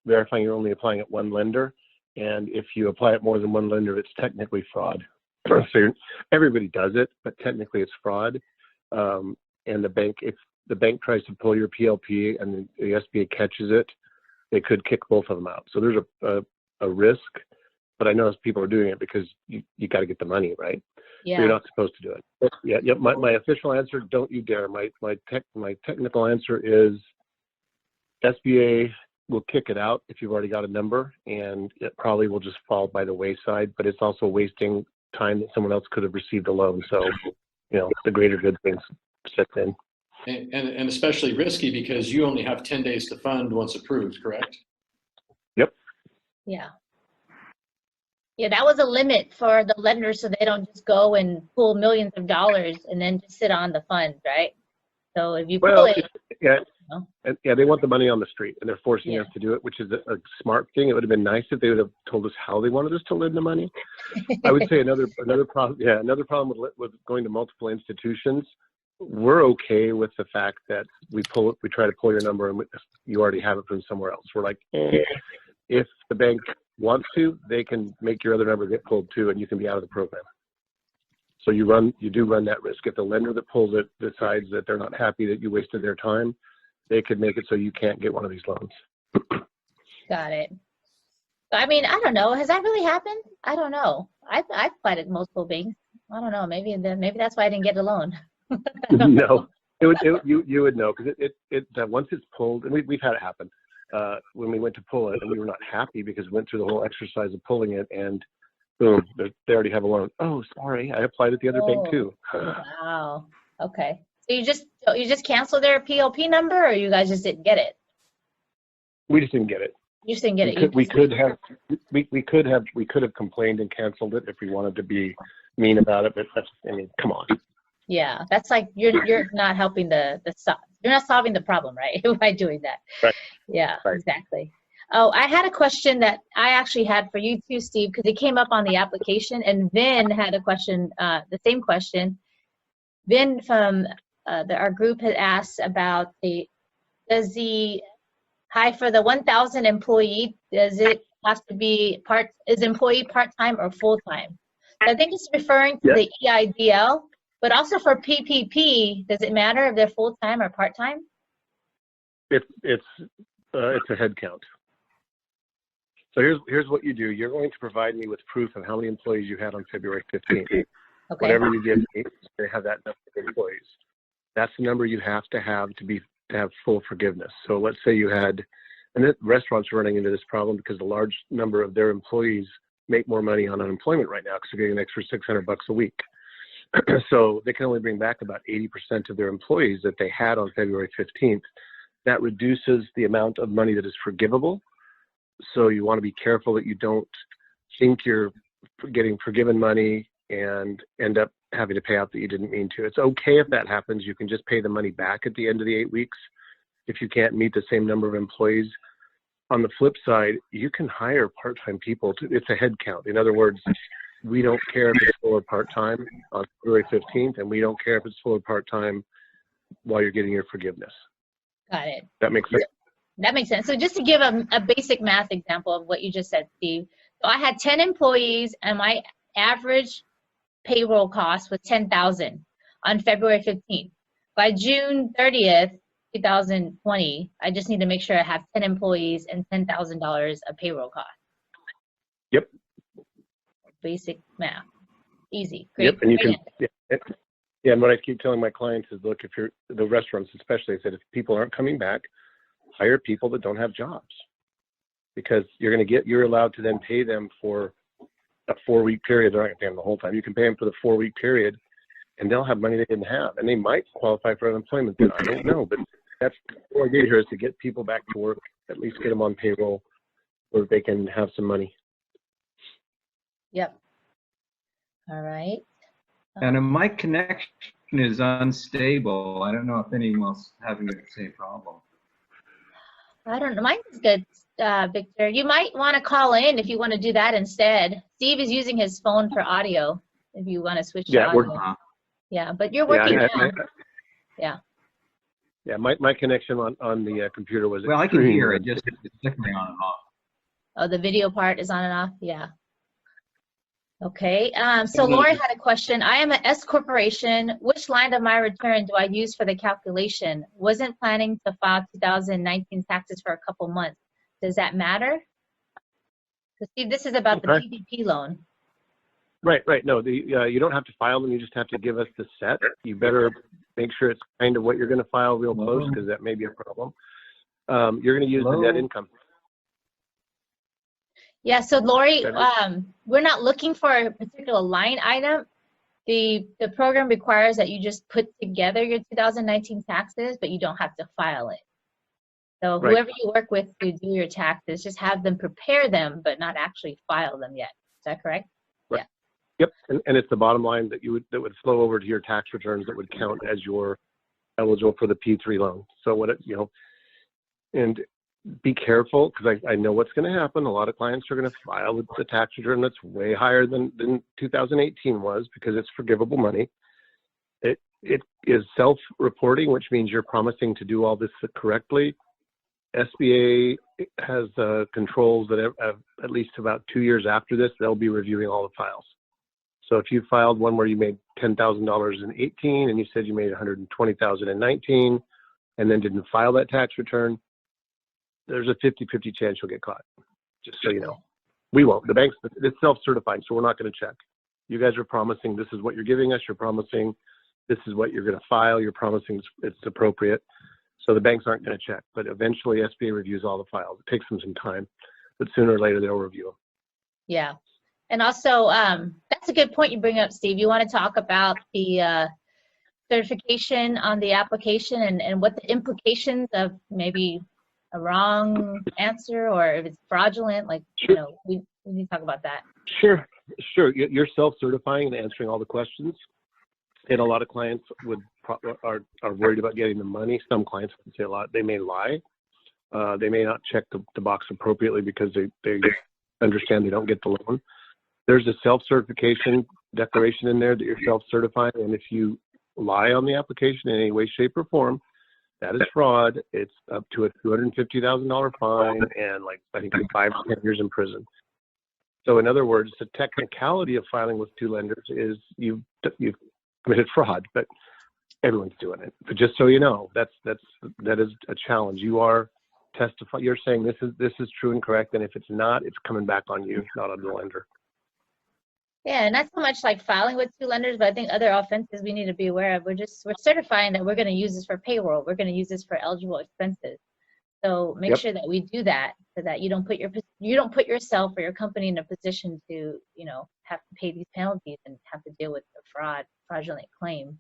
verifying you're only applying at one lender. And if you apply at more than one lender, it's technically fraud. So everybody does it, but technically it's fraud. And the bank, if the bank tries to pull your PLP and the SBA catches it, they could kick both of them out. So there's a risk, but I know people are doing it because you got to get the money, right? Yeah. So you're not supposed to do it. But yeah. My official answer, don't you dare. My technical answer is SBA will kick it out if you've already got a number, and it probably will just fall by the wayside. But it's also wasting time that someone else could have received a loan. So the greater good things set in. And especially risky because you only have 10 days to fund once approved, correct? Yep. Yeah. Yeah, that was a limit for the lenders so they don't just go and pull millions of dollars and then just sit on the funds, right? So if you pull it. Yeah, they want the money on the street, and they're forcing us to do it, which is a smart thing. It would have been nice if they would have told us how they wanted us to lend the money. I would say another problem. Yeah, another problem with going to multiple institutions. We're okay with the fact that we try to pull your number and you already have it from somewhere else. We're like, if the bank wants to, they can make your other number get pulled too, and you can be out of the program. So you do run that risk. If the lender that pulls it decides that they're not happy that you wasted their time, they could make it so you can't get one of these loans. Got it. I mean, I don't know. Has that really happened? I don't know. I've applied at multiple banks. I don't know. Maybe that's why I didn't get a loan. No, you would know because once it's pulled, and we've had it happen when we went to pull it, and we were not happy because we went through the whole exercise of pulling it, and boom, they already have a loan. Oh, sorry, I applied at the other bank too. Wow. Okay. So you just canceled their PLP number, or you guys just didn't get it? We just didn't get it. You just didn't get it. We could have complained and canceled it if we wanted to be mean about it, but come on. Yeah, that's like you're not helping you're not solving the problem, right? By doing that. Right. Yeah, right. Exactly. Oh, I had a question that I actually had for you too, Steve, because it came up on the application, and Vin had a question, the same question. Vin from our group had asked about for the 1,000 employee, does it have to be is employee part-time or full-time? So I think it's referring to the EIDL. But also for PPP, does it matter if they're full-time or part-time? It's a head count. So here's what you do. You're going to provide me with proof of how many employees you had on February 15th. Okay. Whatever you give me, they have that number of employees. That's the number you have to have to have full forgiveness. So let's say you had, and the restaurants are running into this problem because a large number of their employees make more money on unemployment right now because they're getting an extra $600 a week. So they can only bring back about 80% of their employees that they had on February 15th. That reduces the amount of money that is forgivable. So you want to be careful that you don't think you're getting forgiven money and end up having to pay out that you didn't mean to. It's okay if that happens. You can just pay the money back at the end of the 8 weeks if you can't meet the same number of employees. On the flip side, you can hire part-time people. It's a head count. In other words, we don't care if it's full or part-time on February 15th, and we don't care if it's full or part-time while you're getting your forgiveness. Got it. That makes sense? That makes sense. So just to give a basic math example of what you just said, Steve. So I had 10 employees, and my average payroll cost was $10,000 on February 15th. By June 30th, 2020, I just need to make sure I have 10 employees and $10,000 of payroll cost. Yep. Basic math. Easy. Great. Yep, and you can, yeah, and what I keep telling my clients is, look, if you're, the restaurants especially, I said, if people aren't coming back, hire people that don't have jobs. Because you're allowed to then pay them for a 4-week period. They're not going to pay them the whole time. You can pay them for the 4-week period, and they'll have money they didn't have. And they might qualify for unemployment. I don't know, but that's the idea here is to get people back to work, at least get them on payroll where they can have some money. Yep. All right. And my connection is unstable. I don't know if anyone's having the same problem. I don't know. Mine's good, Victor. You might want to call in if you want to do that instead. Steve is using his phone for audio if you want to switch to audio. Yeah, but you're working now. Yeah, my connection on the computer was. Well, I can hear it, just it's flickering on and off. Oh, the video part is on and off? Yeah. Okay, so Lori had a question. I am an S corporation. Which line of my return do I use for the calculation? Wasn't planning to file 2019 taxes for a couple months. Does that matter? Because Steve, this is about the PPP loan. Right. No, you don't have to file them. You just have to give us the set. You better make sure it's kind of what you're going to file real close, because that may be a problem. You're going to use the net income. Yeah, so Lori, we're not looking for a particular line item. The program requires that you just put together your 2019 taxes, but you don't have to file it. So whoever you work with to do your taxes, just have them prepare them, but not actually file them yet. Is that correct? Right. Yeah. Yep, and it's the bottom line that would flow over to your tax returns that would count as you're eligible for the P3 loan. So and be careful, because I know what's going to happen. A lot of clients are going to file the tax return that's way higher than 2018 was, because it's forgivable money. It is self-reporting, which means you're promising to do all this correctly. SBA has controls that at least about 2 years after this, they'll be reviewing all the files. So if you filed one where you made $10,000 in 18 and you said you made $120,000 in 19 and then didn't file that tax return, there's a 50-50 chance you'll get caught, just so you know. We won't. The bank's, it's self-certifying, so we're not going to check. You guys are promising this is what you're giving us. You're promising this is what you're going to file. You're promising it's appropriate. So the banks aren't going to check. But eventually, SBA reviews all the files. It takes them some time, but sooner or later, they'll review them. Yeah. And also, that's a good point you bring up, Steve. You want to talk about the certification on the application and what the implications of maybe a wrong answer, or if it's fraudulent, like, you know, we need to talk about that. Sure. You're self-certifying and answering all the questions. And a lot of clients are worried about getting the money. Some clients would say a lot. They may lie. They may not check the box appropriately because they understand they don't get the loan. There's a self-certification declaration in there that you're self-certifying, and if you lie on the application in any way, shape, or form, that is fraud. It's up to a $250,000 fine and, like, I think 5 to 10 years in prison. So in other words, the technicality of filing with 2 lenders is you've committed fraud, but everyone's doing it. But just so you know, that is a challenge. You are testifying. You're saying this is true and correct, and if it's not, it's coming back on you, not on the lender. Yeah, not so much like filing with 2 lenders, but I think other offenses we need to be aware of. We're certifying that we're going to use this for payroll. We're going to use this for eligible expenses. So make sure that we do that, so that you don't put yourself or your company in a position to, you know, have to pay these penalties and have to deal with the fraudulent claim.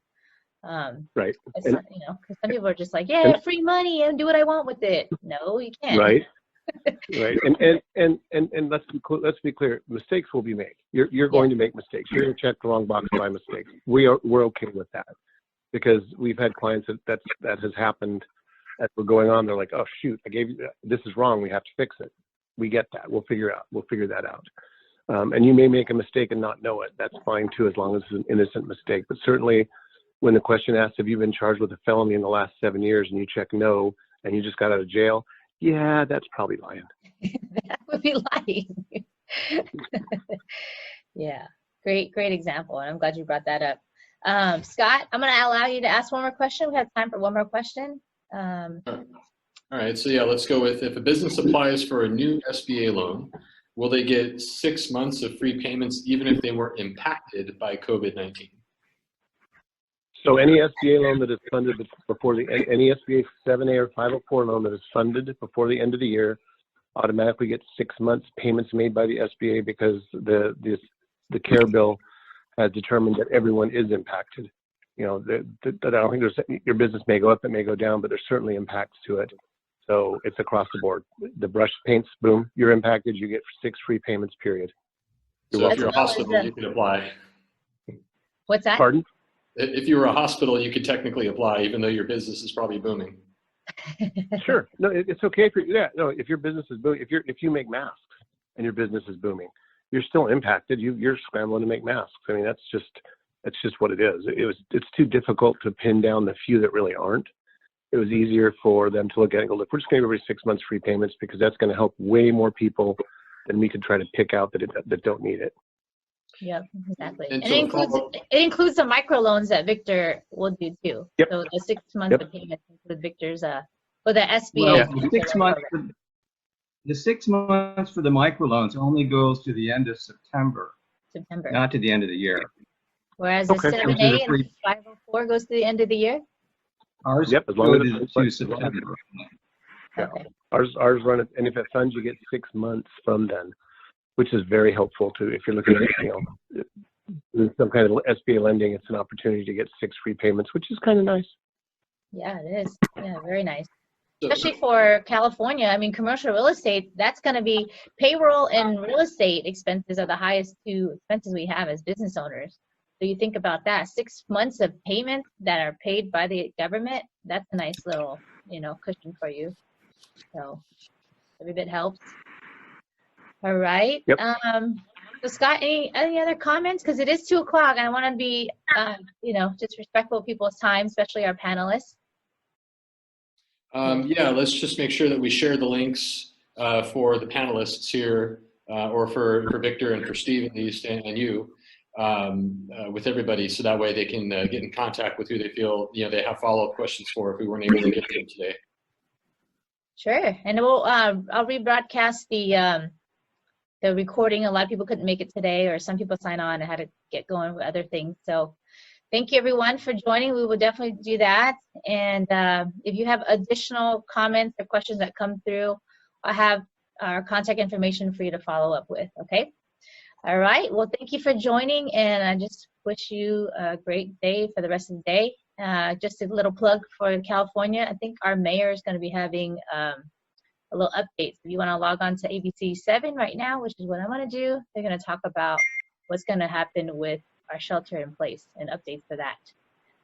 Right. You know, because some people are just like, yeah, free money and do what I want with it. No, you can't. Right. Right. And let's be clear. Mistakes will be made. You're going to make mistakes. You're going to check the wrong box by mistake. We're okay with that, because we've had clients that has happened as we're going on. They're like, oh shoot, I gave you this is wrong. We have to fix it. We get that. We'll figure that out. And you may make a mistake and not know it. That's fine too, as long as it's an innocent mistake. But certainly, when the question asks, have you been charged with a felony in the last 7 years, and you check no, and you just got out of jail, yeah, that's probably lying. That would be lying. Yeah, great example, and I'm glad you brought that up. Scott, I'm going to allow you to ask one more question. We have time for one more question. All right, so yeah, let's go with, if a business applies for a new SBA loan, will they get 6 months of free payments even if they were impacted by COVID-19? So any SBA loan that is funded before any SBA 7A or 504 loan that is funded before the end of the year automatically gets 6 months payments made by the SBA, because the CARE bill has determined that everyone is impacted. You know, I don't think your business may go up, it may go down, but there's certainly impacts to it. So it's across the board. The brush paints, boom, you're impacted. You get 6 free payments, period. So if you're a hospital, you can apply. What's that? Pardon? If you were a hospital, you could technically apply, even though your business is probably booming. Sure. No, it's okay if your business is booming. If you make masks and your business is booming, you're still impacted. You're scrambling to make masks. I mean, that's just what it is. It's too difficult to pin down the few that really aren't. It was easier for them to look at it and go, look, we're just going to give everybody 6 months free payments, because that's going to help way more people than we could try to pick out that don't need it. Yep, exactly. And And so it includes the microloans that Victor will do too. Yep. So the 6 months Yep. of payments include Victor's for the SBA. Well, the 6 months for the microloans only goes to the end of September, September. not to the end of the year. Whereas the Okay. 7A and 504 goes to the end of the year. Ours Yep, as long go as to, it's to like- September. Yeah. Okay. Ours run it, and if it funds, you get 6 months from then, which is very helpful too. If you're looking at, some kind of SBA lending, it's an opportunity to get 6 free payments, which is kind of nice. Yeah, it is. Yeah, very nice. So- Especially for California. I mean, commercial real estate, that's going to be payroll and real estate expenses are the highest 2 expenses we have as business owners. So you think about that, 6 months of payments that are paid by the government, that's a nice little, cushion for you. So every bit helps. All right. Yep. So Scott, any other comments? Because it is 2 o'clock and I want to be, just respectful of people's time, especially our panelists. Yeah, let's just make sure that we share the links for the panelists here, or for Victor and for Steve at least, and you, with everybody, so that way they can get in contact with who they feel they have follow-up questions for if we weren't able to get to them today. Sure, and I'll rebroadcast the recording. A lot of people couldn't make it today, or some people sign on and had to get going with other things. So thank you everyone for joining. We will definitely do that. And if you have additional comments or questions that come through, I have our contact information for you to follow up with, okay? All right, well, thank you for joining, and I just wish you a great day for the rest of the day. Just a little plug for California. I think our mayor is going to be having a little update. So if you want to log on to ABC 7 right now, which is what I'm going to do, they're going to talk about what's going to happen with our shelter in place and updates for that.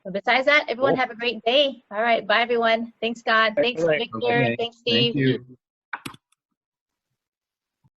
But besides that, everyone have a great day. All right, bye everyone. Thanks, Scott. Thanks, All right. Victor. Okay. Thanks, Steve. Thank you.